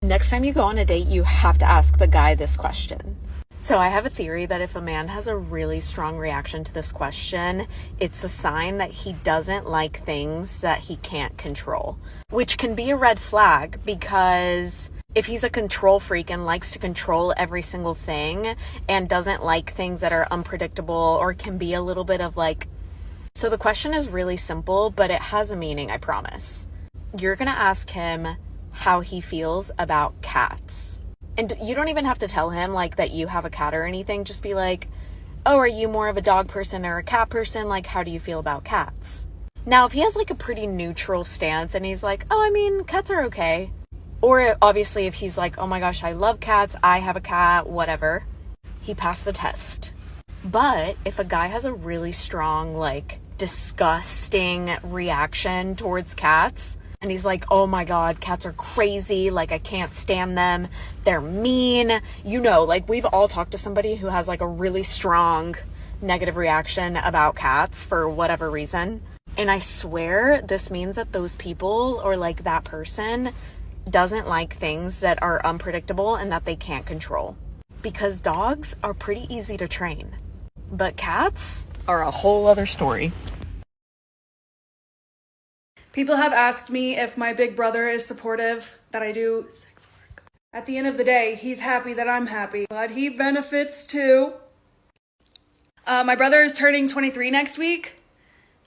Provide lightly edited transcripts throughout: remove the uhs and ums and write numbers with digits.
Next time you go on a date, you have to ask the guy this question. So I have a theory that if a man has a really strong reaction to this question, it's a sign that he doesn't like things that he can't control, which can be a red flag, because if he's a control freak and likes to control every single thing and doesn't like things that are unpredictable or can be a little bit of like... So the question is really simple, but it has a meaning, I promise. You're gonna ask him how he feels about cats. And you don't even have to tell him like that you have a cat or anything. Just be like, oh, are you more of a dog person or a cat person? Like, how do you feel about cats? Now, if he has like a pretty neutral stance and he's like, oh, I mean, cats are okay. Or obviously if he's like, oh my gosh, I love cats, I have a cat, whatever, he passed the test. But if a guy has a really strong, like, disgusting reaction towards cats, and he's like, oh my God, cats are crazy. Like, I can't stand them. They're mean. You know, like, we've all talked to somebody who has like a really strong negative reaction about cats for whatever reason. And I swear this means that those people, or like that person, doesn't like things that are unpredictable and that they can't control. Because dogs are pretty easy to train. But cats are a whole other story. People have asked me if my big brother is supportive that I do sex work. At the end of the day, he's happy that I'm happy, but he benefits too. My brother is turning 23 next week.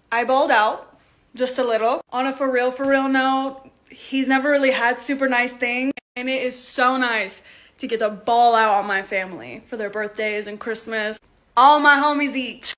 I balled out just a little. On a for real note, he's never really had super nice things, and it is so nice to get to ball out on my family for their birthdays and Christmas. All my homies eat.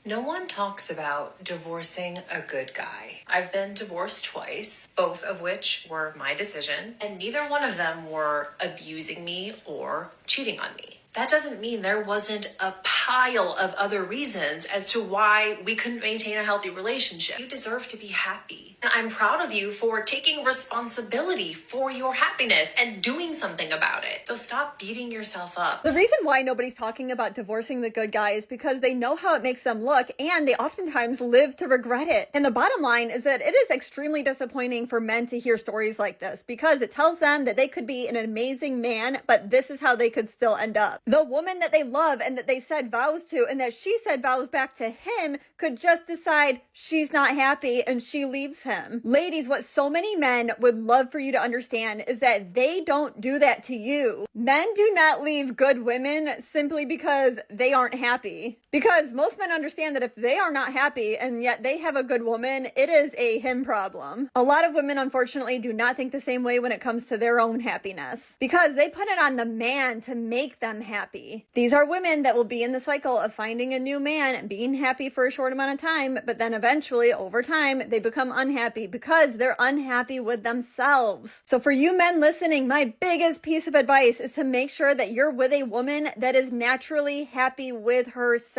No one talks about divorcing a good guy. I've been divorced twice, both of which were my decision, and neither one of them were abusing me or cheating on me. That doesn't mean there wasn't a pile of other reasons as to why we couldn't maintain a healthy relationship. You deserve to be happy. And I'm proud of you for taking responsibility for your happiness and doing something about it. So stop beating yourself up. The reason why nobody's talking about divorcing the good guy is because they know how it makes them look, and they oftentimes live to regret it. And the bottom line is that it is extremely disappointing for men to hear stories like this, because it tells them that they could be an amazing man, but this is how they could still end up. The woman that they love and that they said vows to and that she said vows back to him could just decide she's not happy and she leaves him. Ladies, what so many men would love for you to understand is that they don't do that to you. Men do not leave good women simply because they aren't happy. Because most men understand that if they are not happy and yet they have a good woman, it is a him problem. A lot of women, unfortunately, do not think the same way when it comes to their own happiness, because they put it on the man to make them happy. These are women that will be in the cycle of finding a new man and being happy for a short amount of time, but then eventually, over time, they become unhappy because they're unhappy with themselves. So for you men listening, my biggest piece of advice is to make sure that you're with a woman that is naturally happy with herself.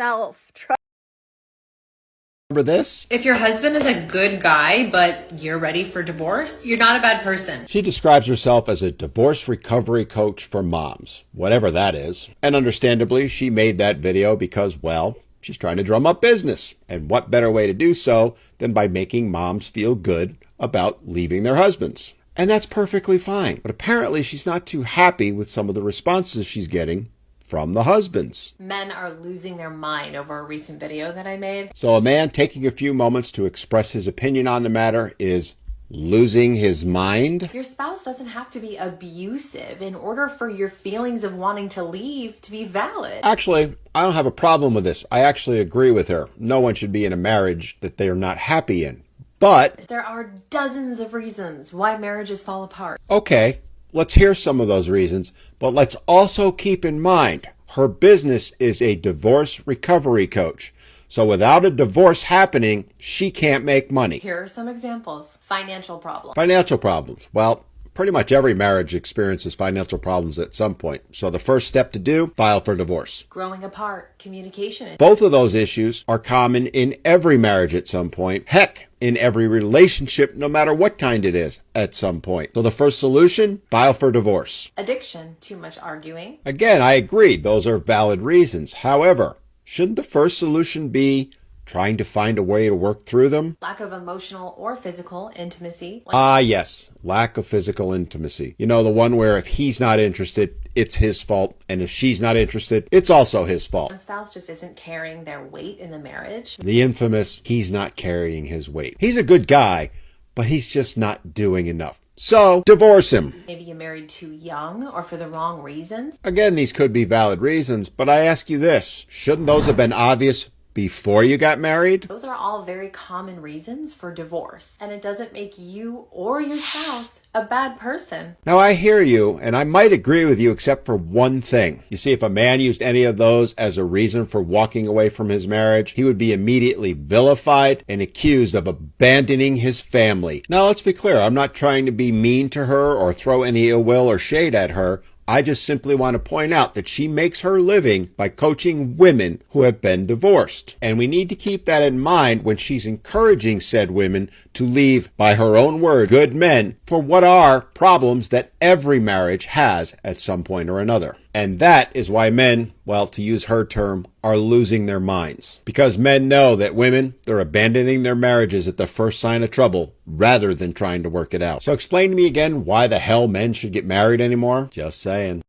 Remember this? If your husband is a good guy, but you're ready for divorce, you're not a bad person. She describes herself as a divorce recovery coach for moms, whatever that is. And understandably, she made that video because, well, she's trying to drum up business. And what better way to do so than by making moms feel good about leaving their husbands? And that's perfectly fine. But apparently she's not too happy with some of the responses she's getting from the husbands. Men are losing their mind over a recent video that I made. So a man taking a few moments to express his opinion on the matter is losing his mind? Your spouse doesn't have to be abusive in order for your feelings of wanting to leave to be valid. Actually, I don't have a problem with this. I actually agree with her. No one should be in a marriage that they are not happy in. But there are dozens of reasons why marriages fall apart. Okay, let's hear some of those reasons, but let's also keep in mind her business is a divorce recovery coach. So without a divorce happening, she can't make money. Here are some examples. Financial problems. Financial problems. Well, pretty much every marriage experiences financial problems at some point. So the first step to do, file for divorce. Growing apart. Communication. Both of those issues are common in every marriage at some point. Heck, in every relationship, no matter what kind it is, at some point. So the first solution, file for divorce. Addiction. Too much arguing. Again, I agree. Those are valid reasons. However, shouldn't the first solution be trying to find a way to work through them? Lack of emotional or physical intimacy. Yes, lack of physical intimacy. You know, the one where if he's not interested, it's his fault, and if she's not interested, it's also his fault. One spouse just isn't carrying their weight in the marriage. The infamous, he's not carrying his weight. He's a good guy, but he's just not doing enough. So, divorce him. Maybe you married too young or for the wrong reasons. Again, these could be valid reasons, but I ask you this, shouldn't those have been obvious before you got married? Those are all very common reasons for divorce, and it doesn't make you or your spouse a bad person. Now, I hear you, and I might agree with you except for one thing. You see, if a man used any of those as a reason for walking away from his marriage, he would be immediately vilified and accused of abandoning his family. Now, let's be clear. I'm not trying to be mean to her or throw any ill will or shade at her. I just simply want to point out that she makes her living by coaching women who have been divorced. And we need to keep that in mind when she's encouraging said women to leave, by her own word, good men for what are problems that every marriage has at some point or another. And that is why men, well, to use her term, are losing their minds. Because men know that women, they're abandoning their marriages at the first sign of trouble rather than trying to work it out. So explain to me again why the hell men should get married anymore? Just saying.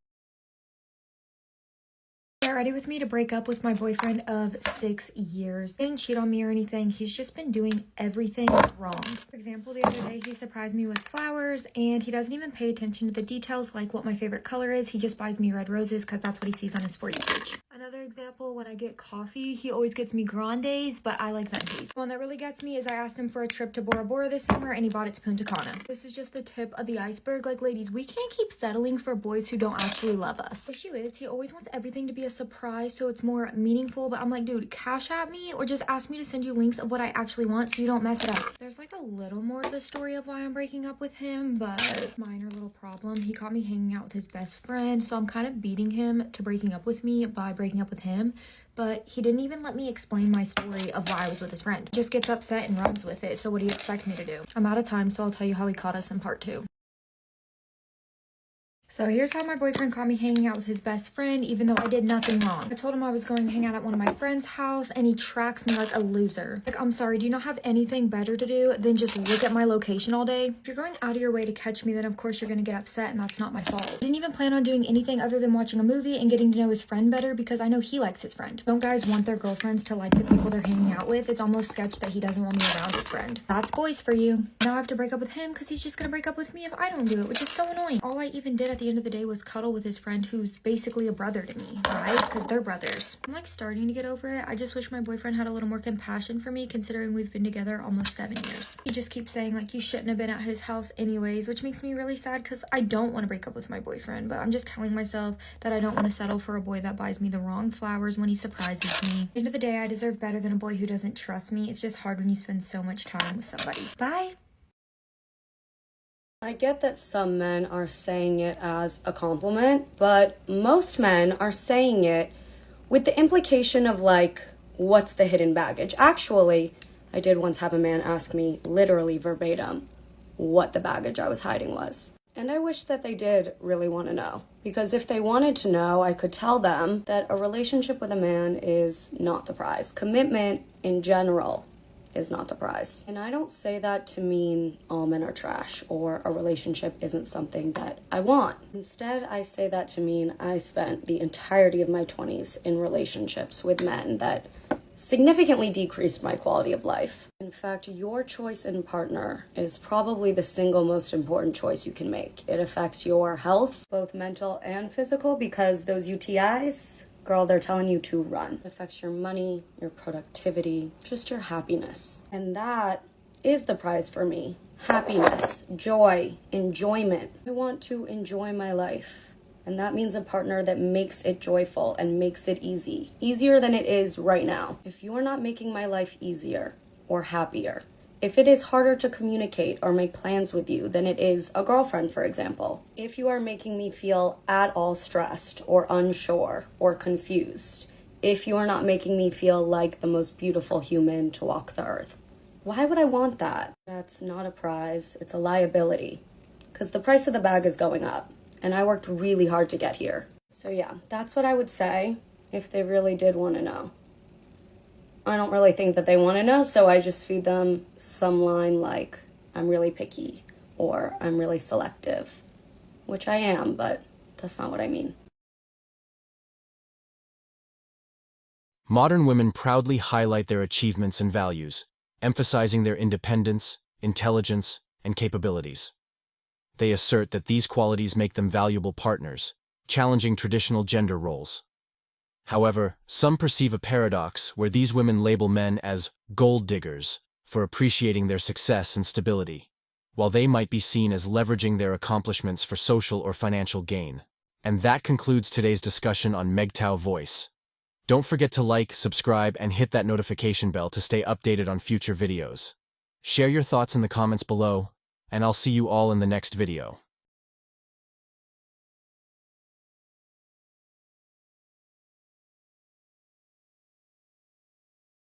Get ready with me to break up with my boyfriend of 6 years. He didn't cheat on me or anything. He's just been doing everything wrong. For example, the other day he surprised me with flowers and he doesn't even pay attention to the details like what my favorite color is. He just buys me red roses because that's what he sees on his For You page. Another example, when I get coffee, he always gets me grandes, but I like ventis. One that really gets me is I asked him for a trip to Bora Bora this summer and he bought it to Punta Cana. This is just the tip of the iceberg. Like, ladies, we can't keep settling for boys who don't actually love us. The issue is he always wants everything to be a surprise so it's more meaningful, but I'm like, dude, cash at me or just ask me to send you links of what I actually want so you don't mess it up. There's like a little more to the story of why I'm breaking up with him, but minor little problem. He caught me hanging out with his best friend, so I'm kind of beating him to breaking up with me by breaking up with him. But he didn't even let me explain my story of why I was with his friend. Just gets upset and runs with it. So what do you expect me to do? I'm out of time, so I'll tell you how he caught us in part 2. So here's how my boyfriend caught me hanging out with his best friend, even though I did nothing wrong. I told him I was going to hang out at one of my friend's house, and he tracks me like a loser. Like, I'm sorry, do you not have anything better to do than just look at my location all day? If you're going out of your way to catch me, then of course you're going to get upset, and that's not my fault. I didn't even plan on doing anything other than watching a movie and getting to know his friend better because I know he likes his friend. Don't guys want their girlfriends to like the people they're hanging out with? It's almost sketch that he doesn't want me around his friend. That's boys for you. Now I have to break up with him because he's just going to break up with me if I don't do it, which is so annoying. All I even did at the end of the day was cuddle with his friend who's basically a brother to me, right? Because they're brothers. I'm like starting to get over it. I just wish my boyfriend had a little more compassion for me considering we've been together almost 7 years. He just keeps saying like you shouldn't have been at his house anyways, which makes me really sad because I don't want to break up with my boyfriend, but I'm just telling myself that I don't want to settle for a boy that buys me the wrong flowers when he surprises me. At the end of the day, I deserve better than a boy who doesn't trust me. It's just hard when you spend so much time with somebody. Bye! I get that some men are saying it as a compliment, but most men are saying it with the implication of like, what's the hidden baggage? Actually, I did once have a man ask me literally verbatim what the baggage I was hiding was. And I wish that they did really want to know. Because if they wanted to know, I could tell them that a relationship with a man is not the prize. Commitment in general is not the prize. And I don't say that to mean all men are trash or a relationship isn't something that I want. Instead, I say that to mean I spent the entirety of my 20s in relationships with men that significantly decreased my quality of life. In fact, your choice in partner is probably the single most important choice you can make. It affects your health, both mental and physical, because those UTIs, girl, they're telling you to run. It affects your money, your productivity, just your happiness. And that is the prize for me. Happiness, joy, enjoyment. I want to enjoy my life. And that means a partner that makes it joyful and makes it easy. Easier than it is right now. If you're not making my life easier or happier, if it is harder to communicate or make plans with you than it is a girlfriend, for example, if you are making me feel at all stressed or unsure or confused, if you are not making me feel like the most beautiful human to walk the earth, why would I want that? That's not a prize, it's a liability. Because the price of the bag is going up, and I worked really hard to get here. So yeah, that's what I would say if they really did want to know. I don't really think that they want to know, so I just feed them some line like, I'm really picky, or I'm really selective, which I am, but that's not what I mean. Modern women proudly highlight their achievements and values, emphasizing their independence, intelligence, and capabilities. They assert that these qualities make them valuable partners, challenging traditional gender roles. However, some perceive a paradox where these women label men as gold diggers for appreciating their success and stability, while they might be seen as leveraging their accomplishments for social or financial gain. And that concludes today's discussion on MGTOW voice. Don't forget to like, subscribe, and hit that notification bell to stay updated on future videos. Share your thoughts in the comments below, and I'll see you all in the next video.